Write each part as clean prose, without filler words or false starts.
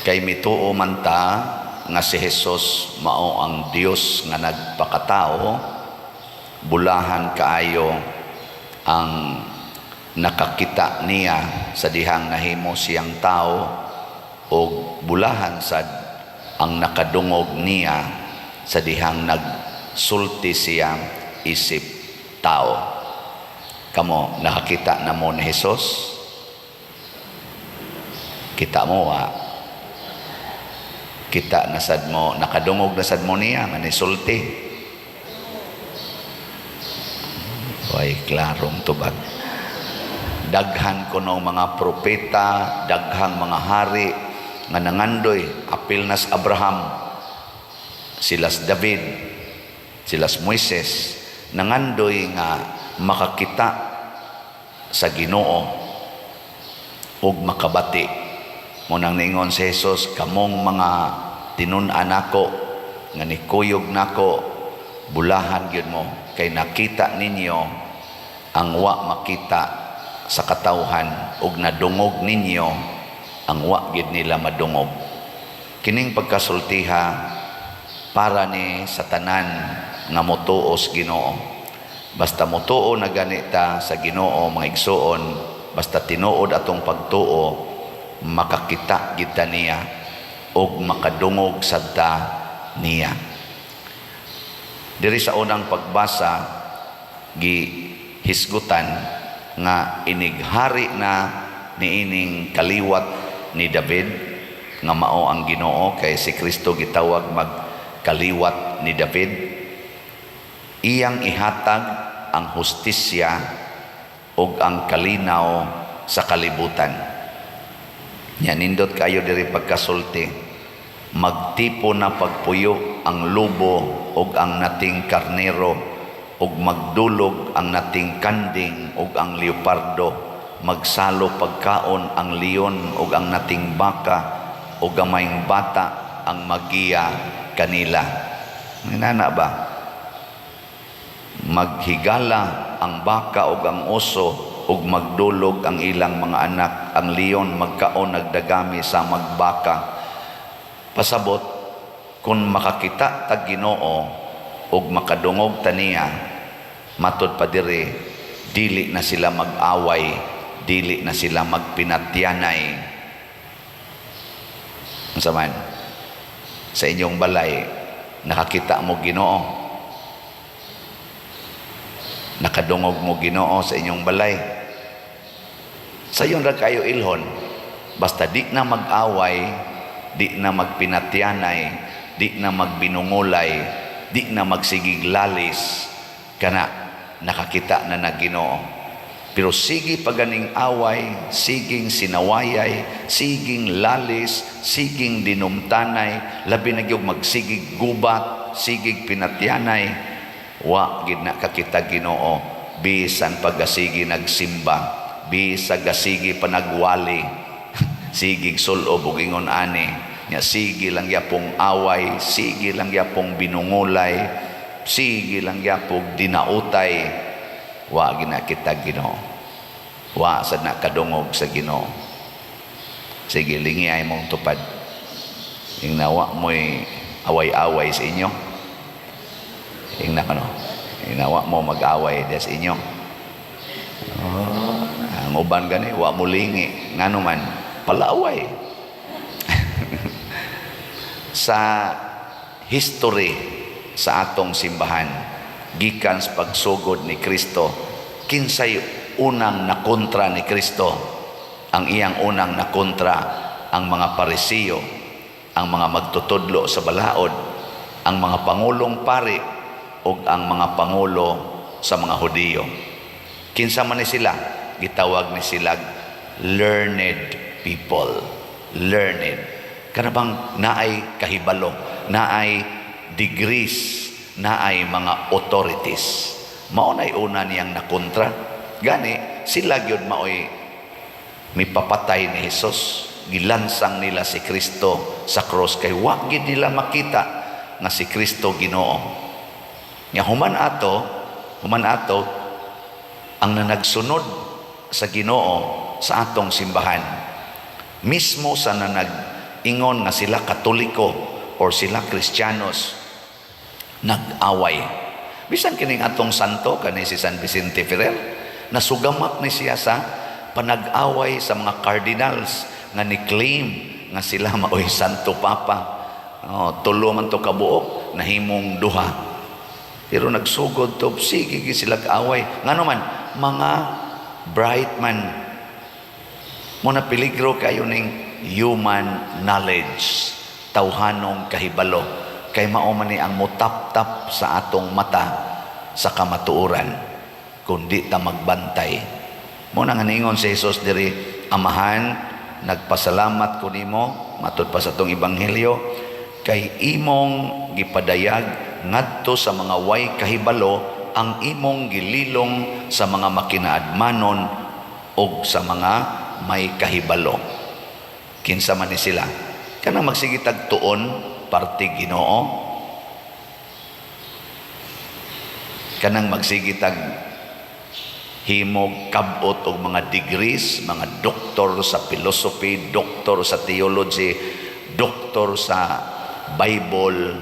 Kay mituo man ta nga si Jesus mao ang Dios nga nagpakatao, bulahan kaayo ang nakakita niya sa dihang nahimo siyang tao, o bulahan sad ang nakadungog niya sa dihang nagsulti siyang isip tao. Kamo nakakita na mo ni Jesus? Kita mo kita na sad mo, nakadungog na sad mo niya nga nisulti. Way klarong tubag. Daghan ko ng mga propeta, daghang mga hari nga nangandoy, apil nas Abraham, silas David, silas Moises, nangandoy nga makakita sa Ginoo ug makabati. Munang ningon si Jesus, kamong mga tinun-an nako nga nikuyog nako, bulahan gyud mo, kay nakita ninyo ang wa makita sa katawhan, ug nadungog ninyo ang wa gyud nila madungog. Kining pagkasultiha para ni sa tanan nga motuos Ginoo. Basta motuo na ganita sa Ginoo, mga igsuon, basta tinuod atong pagtuo, makakita kita niya o makadungog sadta niya. Diri sa unang pagbasa, gihisgutan nga inighari na niining kaliwat ni David nga mao ang Ginoo, kay si Kristo gitawag magkaliwat ni David. Iyang ihatag ang hustisya ug ang kalinaw sa kalibutan. Yan, nindot kayo diri pagkasulti. Magtipo na pagpuyo ang lubo ug ang nating karnero, ug magdulog ang nating kanding ug ang leopardo, magsalo pagkaon ang leon ug ang nating baka, ug gamayng bata ang magiya kanila. Nana ba? Maghigala ang baka ug ang oso, ug magdulog ang ilang mga anak, ang leon magkaon nagdagami sa magbaka. Pasabot, kung makakita tag Ginoo ug makadungog taniya, matud pa diri, dili na sila mag-away, dili na sila magpinatyanay. Unsa man sa inyong balay, nakakita mo Ginoo? Nakadungog mo Ginoo sa inyong balay? Sayon ra kayo ilhon, basta di na mag-away, di na magpinatyanay, di na magbinungulay, di na magsigig lalis, kana nakakita na na Ginoo. Pero sige paganing away, siging sinawayay, siging lalis, siging dinumtanay, labi na gyud magsigig gubat, sigig pinatyanay, wa gid na kakita Ginoo. Bisan pagasigi nagsimba, bisag gasigi panagwali, sigig sulob ug ingon ani nya, sige lang yapong away, sige lang yapong binungulay, sige lang yapong dinautay, wa ginakita Ginoo. Wa sad na kadungog sa Ginoo. Sige, lingiay mong tupad. Ing nawa mo'y away-away sa inyo. Ing nakano, inawa mo mag-away sa inyo. Ang uban gani, wa mo lingi, ngano man palaaway. Sa history sa atong simbahan, gikan sa pagsugod ni Kristo, kinsay unang nakontra ni Kristo? Ang iyang unang nakontra ang mga Parisiyo, ang mga magtutudlo sa balaod, ang mga pangulong pari ug ang mga pangulo sa mga Hudiyo. Kinsa man ni sila? Gitawag ni sila learned people. Learned. Kanabang naay kahibalo, naay degrees, naay mga authorities. Maunay una niyang nakontra. Gani, sila gyud maoy mipapatay ni Jesus. Gilansang nila si Kristo sa cross, kay wa gid nila makita nga si Kristo Ginoo. Nya human ato ang nanagsunod sa Ginoo sa atong simbahan, mismo sa nag-ingon nga sila Katoliko or sila Kristiyanos, nag-away. Bisan kining atong santo kani si San Vicente Ferrer, nasugamak ni siya sa panag-away sa mga cardinals nga ni-claim nga sila maoy Santo Papa. Tulo man to kabuok, nahimong duha. Pero nagsugod to, sige sila away. Nga naman, mga bright man, muna peligro kayo ning human knowledge, tawhanong kahibalo, kay mao man ni ang mutap-tap sa atong mata sa kamatuoran, kundi ta magbantay. Muna nga ningon si Jesus diri, Amahan, nagpasalamat ko nimo, matud pa sa atong ebanghelyo, kay imong gipadayag ngadto sa mga way kahibalo ang imong gililong sa mga makinaadmanon o sa mga may kahibalo. Kinsa man ni sila? Kanang magsigitag tuon, parte Ginoo. Kanang magsigitag himog kabot og mga degrees, mga doktor sa philosophy, doktor sa theology, doktor sa Bible,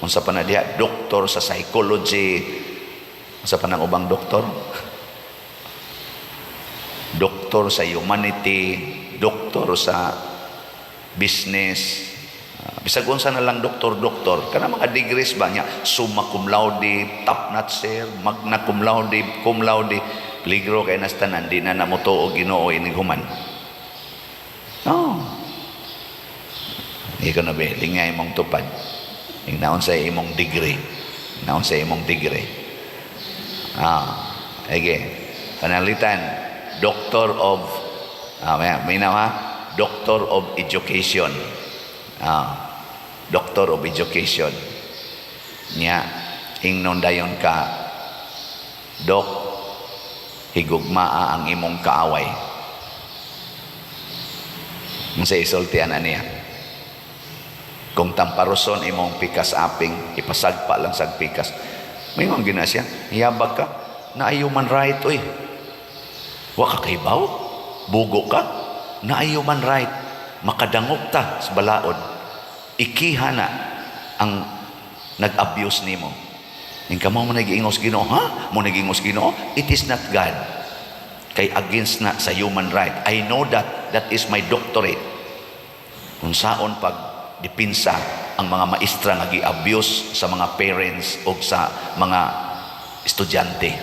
unsa pa na diha, doktor sa psychology, unsa pa nang ubang doktor? Doktor sa humanity, doktor sa business, bisag unsa na lang doktor, kana mga degrees ba niya, summa cum laude, top notch sir, magna cum laude, peligro kay nastanan, di na namuto og Ginoo ining human. Ikaw na ba, lingay mong tupad. Naon sa imong degree. Panalitan, Doctor of, may nawa, Doctor of Education. Doctor of Education. Nya, ingnon dayon ka, Dok, higugmaa ang imong kaaway. Sa isultian na niya. Kung tamparoson imong pikas aping, ipasagpa lang sa pikas. May mga ginasya, hiyabag ka, na human right, oy. Wa ka kaibaw, bugo ka, na human right, makadangog ta sa balaod. Ikiha na ang nag-abuse nimo. Ning kamo mo nag-ingos Ginoo, ha? Mo nag-ingos Ginoo? It is not God. Kay against na sa human right. I know that is my doctorate. Kung saon pag dipinsa ang mga maestra nga gi-abuse sa mga parents o sa mga estudyante.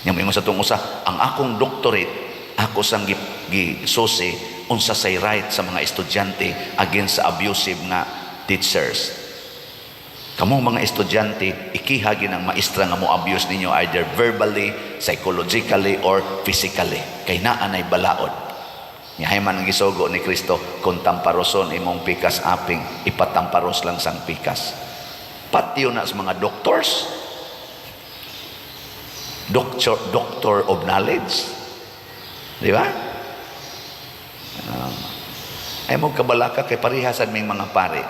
Yang mo sa tong usa, ang akong doctorate, ako sang gisusi unsa say right sa mga estudyante against sa abusive nga teachers. Kamong mga estudyante, ikihagi ng maestra nga mo abuse ninyo either verbally, psychologically, or physically. Kay naa nay balaod. Yahay man ang gisugo ni Kristo, kung tamparoson imong pikas aping, ipatamparos lang sang pikas. Patyo na sa mga doctors, doctor of knowledge. Di ba? Ay mo kabalaka kay parihasan may mga pare.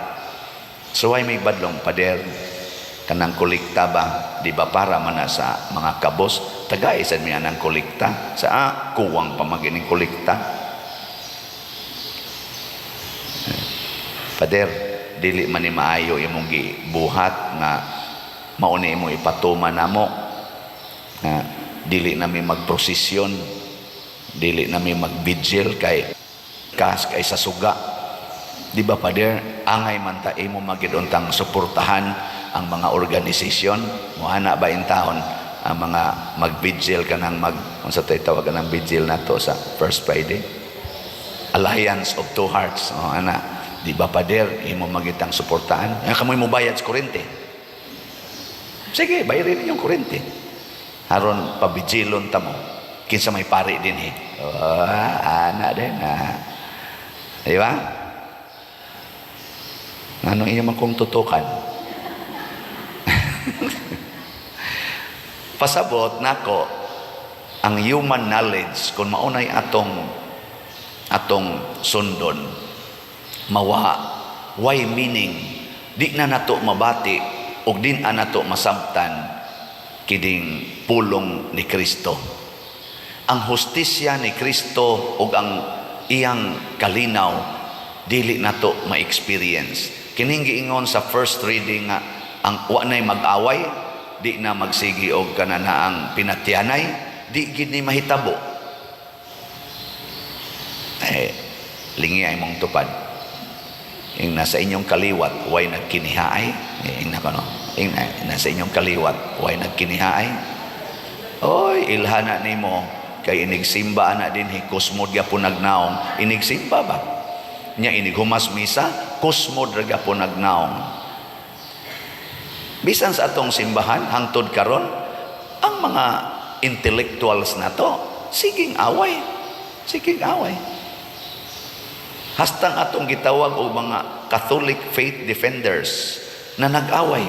So ay may badlong pader, kanang kolekta ba, di ba para man na sa mga kabos, tagaisan may anang kolekta, sa kuwang pamagining kolekta. Pader, dili man ni maayo imong gibuhat nga mauni mo ipatuma namo nga dili nami magprosesyon, dili nami magbigil kay sa suga. Di ba pader, angay man ta imo magiduntang suportahan ang mga organisasyon, mohana ba in taon ang mga magbigil kanang unsa tay tawag nang vigil nato sa First Friday? Alliance of Two Hearts. Ana, di ba pader, imo magitang suportahan. Nga kamoy mo bayad sa kurente. Sige, bayarin ninyong kurente. Haron pabigilon ta mo. Kinsa may pari din ana din Di ba? Anong iya man kong tutukan? Pasabot nako ang human knowledge kung maunay atong sundon, why meaning, di na nato mabati o din na nato masabtan kiding pulong ni Kristo. Ang hustisya ni Kristo o ang iyang kalinaw dili nato ma-experience. Kining giingon sa first reading nga ang wa nay mag-away, di na magsigi og kananaang pinatyanay, di gid ni mahitabo. Lingi ay mong tupad. Ing nasa inyong kaliwat, way nagkinihaay. Ing nasa inyong kaliwat, way nagkinihaay. Oy, ilhana nimo kay inigsimba na din kusmod gyapon nagnaong. Inigsimba ba? Nya inighumas misa, kusmod ra gyapon nagnaong. Bisan sa atong simbahan hangtod karon, ang mga intellectuals na to siging away. Siging away. Hastang atong gitawag og mga Catholic faith defenders na nag-away.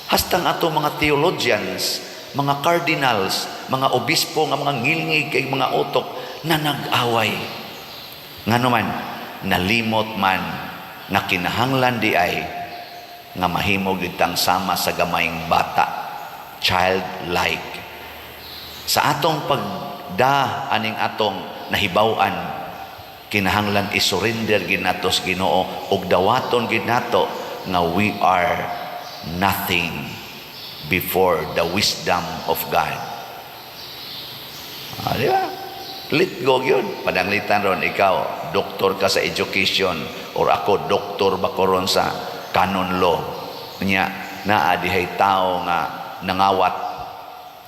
Hastang atong mga theologians, mga cardinals, mga obispo nga mga ngilngig kay mga utok na nag-away. Ngano man nalimot man na kinahanglan di ay nga mahimo gitang sama sa gamayng bata, childlike. Sa atong pagda aning atong nahibaw-an, kinahanglan isurrender ginatos Ginoo ug dawaton ginato nga we are nothing before the wisdom of God. Di ba? Let go yun. Padanglitan ron, ikaw doktor ka sa education or ako doktor ba ko ron sa canon law. Nya naa dihay tao nga nangawat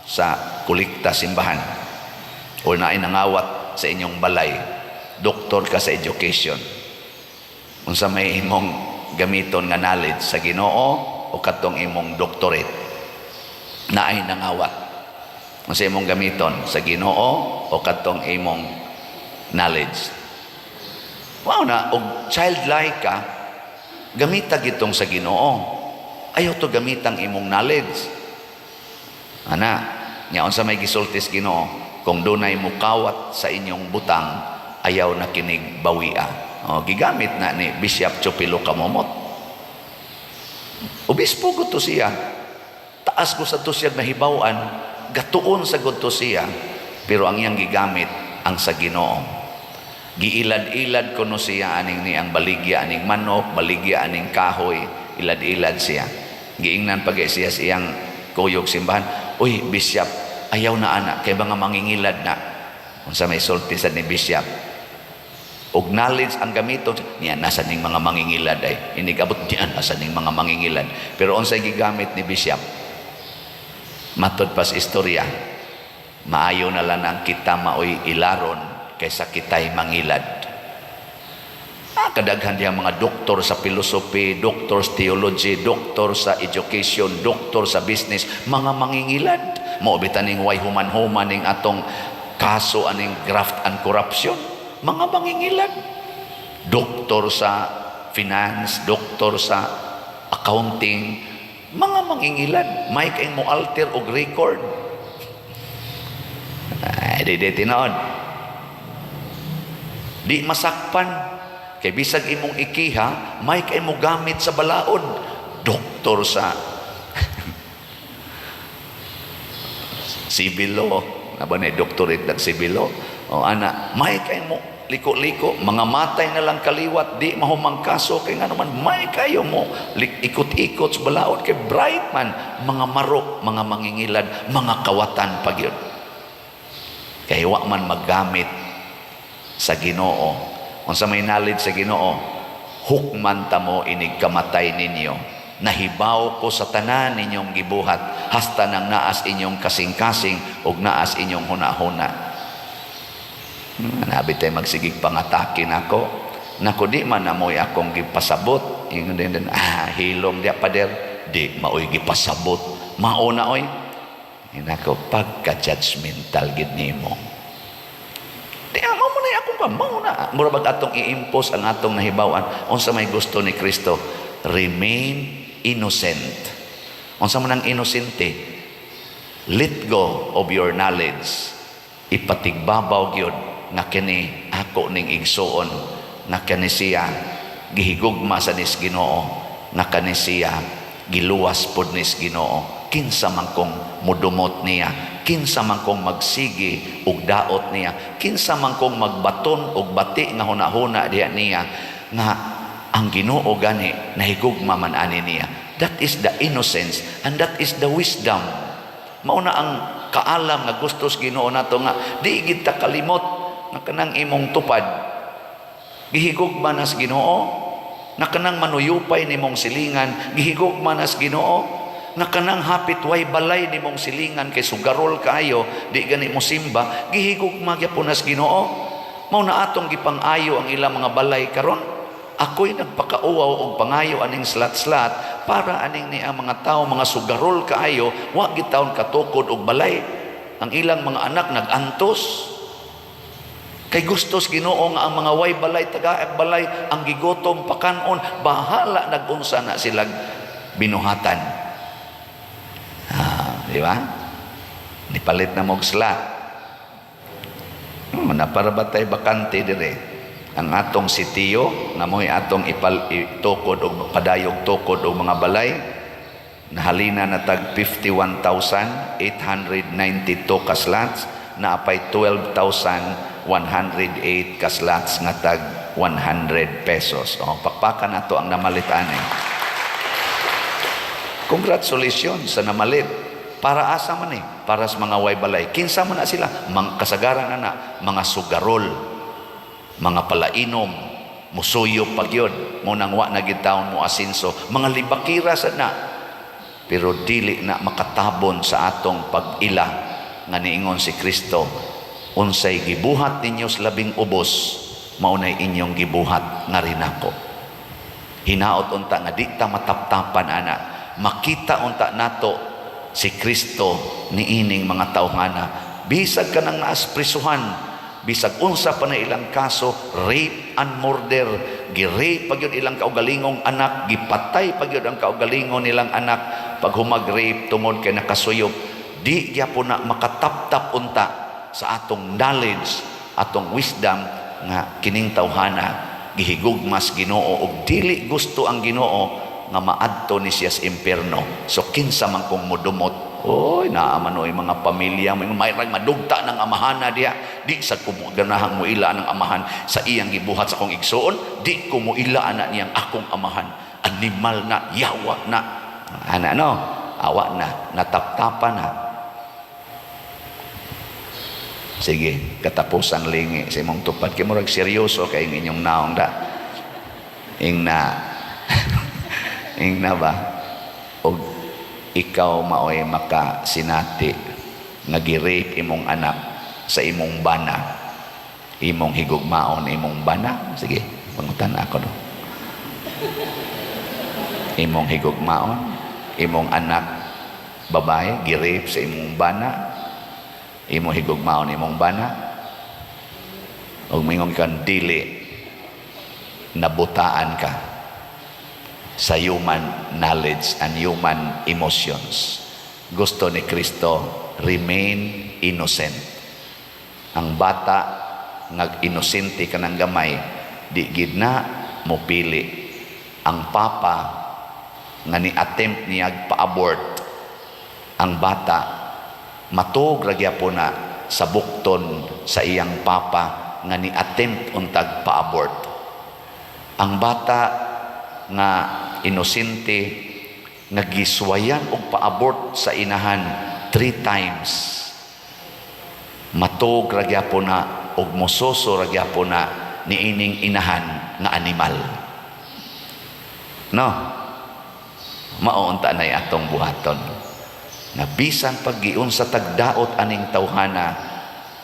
sa kulikta simbahan o naay nangawat sa inyong balay. Doktor ka sa education. Unsa may imong gamiton nga knowledge sa Ginoo o katong imong doctorate na ay nangawat. Unsa imong gamiton sa Ginoo o katong imong knowledge. Wow na og childlike ka, gamita gitong sa Ginoo. Ayaw to gamitang imong knowledge. Ana, nya unsa may gisultis Ginoo, kung dunay mukawat sa inyong butang, ayaw na kinig bawia. Gigamit na ni Bishop Chupilo Kamomot. Obispo ko to siya. Taas ko sa to siya nahibawan. Gatuon sa to siya. Pero ang iyang gigamit ang sa Ginoo. Giilad-ilad ko no siya aning ni ang baligya aning manok, baligya aning kahoy. Ilad-ilad siya. Giingnan pag siya siyang kuyog simbahan. Uy, Bishop, ayaw na anak. Kaya mga mangingilad na. Kung sa may sultisan ni Bishop, og knowledge ang gamito niya nasa ning mga mangingilad ay inigabot diyan nasa ning mga mangingilad. Pero unsay gigamit ni Bishop, matod pas istorya, maayo na lang ang kita maoy ilaron kaysa kitay mangilad. Kadaghan diya mga doktor sa philosophy, doktor sa theology, doktor sa education, doktor sa business, mga mangingilad. Mao bitaning way human-human ning atong kaso aning graft and corruption. Mga mangingilad. Doktor sa finance, doktor sa accounting, mga mangingilad. May kayong mo alter og record. Di tinood. Di masakpan. Kay bisag imong ikiha, may kayong mo gamit sa balaod. Doktor sa civil law. Aba na doctorate ng civil law. O ana, may kayo mo liko-liko, mga matay na lang kaliwat, di mahumang kaso, kay nga naman, may kayo mo ikot-ikot sa balaod, kay bright man, mga marok, mga mangingilad, mga kawatan pag yun. Kaya wa man maggamit sa Ginoo. Kung sa may knowledge sa Ginoo, hukman ta mo inig kamatay ninyo, nahibaw ko sa tanan ninyong gibuhat, hasta nang naas inyong kasing-kasing, o naas inyong huna-huna. Nabi tayo magsigig pangatakin ako. Naku di man amoy akong gipasabot. Hilom di pader. Di maoy gipasabot. Mauna oy. Naku pagka-judgmental gid nimo. Di mo na akong pa. Mauna. Murabag atong i-impose ang atong nahibawan. Unsa may gusto ni Kristo. Remain innocent. Unsa man ang inosente. Let go of your knowledge. Ipatigbabaw gyud nga kini ako ning igsuon, nga kani siya gihigugma sa nis Ginoo, nga kani siya giluwas pod nis Ginoo. Kinsa man kong mudumot niya, kinsa man kong magsigi og daot niya, kinsa man kong magbaton og bati nga hunahuna diha niya, nga ang Ginoo gani nahigugma man ani niya. That is the innocence and that is the wisdom. Mauna ang kaalam nga gustos Ginoo nato nga di gid ta kalimot nga kanang imong tupad gihigugma nas Ginoo, na kanang manuyupay nimong silingan gihigugma nas Ginoo, na kanang hapit way balay nimong silingan kay sugarol kaayo di gani mo simba gihigugma gyapon nas Ginoo. Mao na atong gipang-ayo ang ilang mga balay karon. Ako'y nagpakauaw og pangayo aning slat-slat para aning ni ang mga tao mga sugarol kaayo wa gitaon katukod og balay. Ang ilang mga anak nagantos kay gustos Ginoo nga ang mga way balay tagaag balay ang gigotom pakanon bahala nagunsa na silang binuhatan. Di ba? Nipalit na mong slat. Naparabatay bakante dire. Ang atong sitiyo, nga mo'y atong itukod o padayog tukod o mga balay, nahalina na tag 51,892 kaslats, na apay 12,108 kaslats nga tag 100 pesos. O, pakpakan na to ang namalitan eh. Congratulations sa namalit. Para asa man eh? Para sa mga way balay. Kinsa man na sila? Kasagaran na mga sugarol, mga palainom, musuyo pagyod, mo nang wa na gitaon mo asinso, mga libakira sa na. Pero dili na makatabon sa atong pag-ila nga niingon si Kristo, unsay gibuhat ninyo sa labing ubos, maunay inyong gibuhat nga rin ako. Hinaot unta nga di ta mataptapan ana, makita unta nato si Kristo niining mga tawhana. Bisag ka nang naasprisuhan, bisag unsa pa na ilang kaso, rape and murder, gi-rape pag yun ilang kaugalingong anak, gipatay pag yun ang kaugalingon nilang anak, pag humag-rape tungod kay nakasuyop, di gyapon na makataptap unta sa atong knowledge, atong wisdom nga kining tawhana gihigugmas Ginoo ug dili gusto ang Ginoo nga maadto ni siya sa impierno. So kinsa man kong mudumot, oy naamanoy mga pamilya may madugta ng amahana diha, di sa kumuganahang muila ng amahan sa iyang gibuhat sa kong igsuon, di ko muila ana niyang akong amahan, animal na, yawa na ana no, awa na, nataptapan na. Sige, katapusang lingi sa imong tupad kay murag seryoso kay inyong naong da ingna ba og ikaw maoy makasinati nga gi-rape imong anak sa imong bana, imong higugmaon imong bana. Sige, pangutan ako do. Imong higugmaon imong anak babae gi-rape sa imong bana, imong higugmaon imong bana, og mingon kan dili nabutaan ka sa human knowledge and human emotions. Gusto ni Kristo remain innocent. Ang bata nag-inosente ka ng gamay, di gid na mo pili. Ang papa nga ni-attempt niya pa-abort ang bata, matug ra gyapon na sa bukton sa iyang papa nga ni-attempt untag pa-abort. Ang bata nga inosente nagiswayan og paabort sa inahan 3 times, matog ra gyapon na og mososo ra gyapon na niining inahan nga animal. No, maunta nay atong buhaton na bisan paggiun sa tagdaot aning tawhana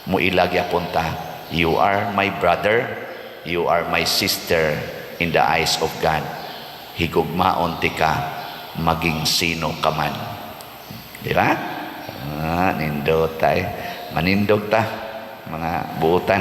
mo ilag gyapon ta, you are my brother, you are my sister in the eyes of God. Higugmaon ti ka maging sino ka man. Di ba? Nindot tayo. Manindog ta mga buutan.